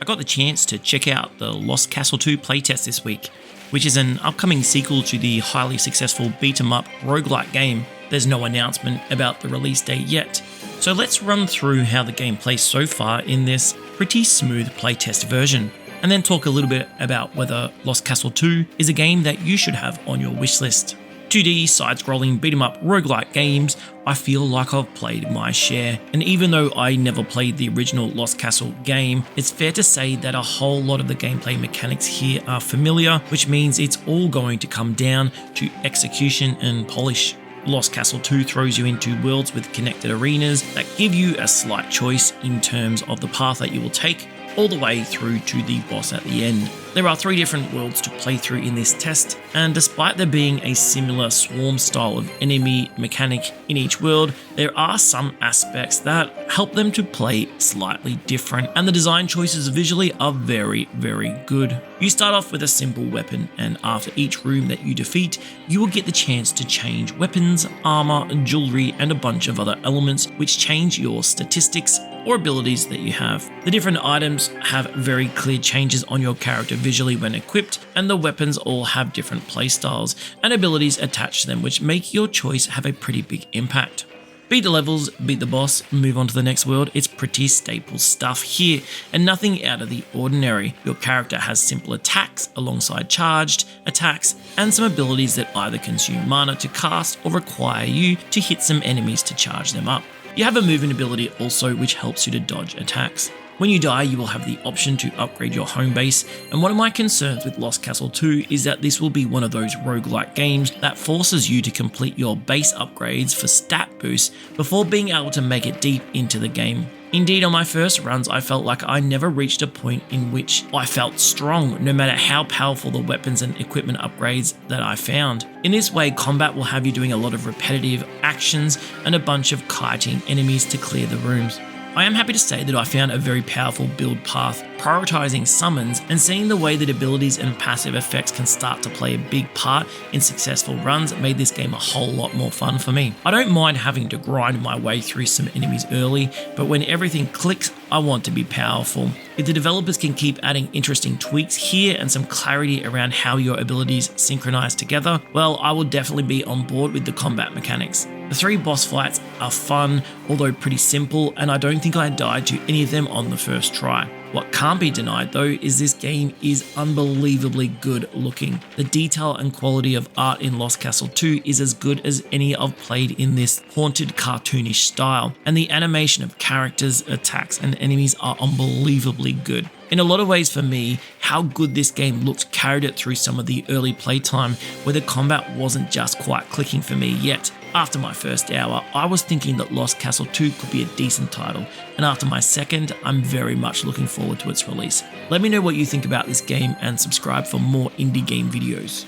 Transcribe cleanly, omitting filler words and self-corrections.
I got the chance to check out the Lost Castle 2 playtest this week, which is an upcoming sequel to the highly successful beat-em-up Roguelite game. There's no announcement about the release date yet, so let's run through how the game plays so far in this pretty smooth playtest version, and then talk a little bit about whether Lost Castle 2 is a game that you should have on your wishlist. 2D side-scrolling beat-em-up roguelite games, I feel like I've played my share, and even though I never played the original Lost Castle game, it's fair to say that a whole lot of the gameplay mechanics here are familiar, which means it's all going to come down to execution and polish. Lost Castle 2 throws you into worlds with connected arenas that give you a slight choice in terms of the path that you will take, all the way through to the boss at the end. There are 3 different worlds to play through in this test, and despite there being a similar swarm style of enemy mechanic in each world, there are some aspects that help them to play slightly different, and the design choices visually are very, very good. You start off with a simple weapon, and after each room that you defeat, you will get the chance to change weapons, armor, jewelry, and a bunch of other elements which change your statistics or abilities that you have. The different items have very clear changes on your character visually when equipped, and the weapons all have different playstyles and abilities attached to them which make your choice have a pretty big impact. Beat the levels, beat the boss, move on to the next world. It's pretty staple stuff here and nothing out of the ordinary. Your character has simple attacks alongside charged attacks and some abilities that either consume mana to cast or require you to hit some enemies to charge them up. You have a movement ability also which helps you to dodge attacks. When you die, you will have the option to upgrade your home base, and one of my concerns with Lost Castle 2 is that this will be one of those roguelike games that forces you to complete your base upgrades for stat boosts before being able to make it deep into the game. Indeed, on my first runs, I felt like I never reached a point in which I felt strong, no matter how powerful the weapons and equipment upgrades that I found. In this way, combat will have you doing a lot of repetitive actions and a bunch of kiting enemies to clear the rooms. I am happy to say that I found a very powerful build path, prioritizing summons and seeing the way that abilities and passive effects can start to play a big part in successful runs made this game a whole lot more fun for me. I don't mind having to grind my way through some enemies early, but when everything clicks, I want to be powerful. If the developers can keep adding interesting tweaks here and some clarity around how your abilities synchronize together, well, I will definitely be on board with the combat mechanics. The 3 boss fights are fun, although pretty simple, and I don't think I died to any of them on the first try. What can't be denied though is this game is unbelievably good looking. The detail and quality of art in Lost Castle 2 is as good as any I've played in this haunted cartoonish style, and the animation of characters, attacks and enemies are unbelievably good. In a lot of ways for me, how good this game looked carried it through some of the early playtime where the combat wasn't just quite clicking for me yet. After my first hour, I was thinking that Lost Castle 2 could be a decent title, and after my second, I'm very much looking forward to its release. Let me know what you think about this game and subscribe for more indie game videos.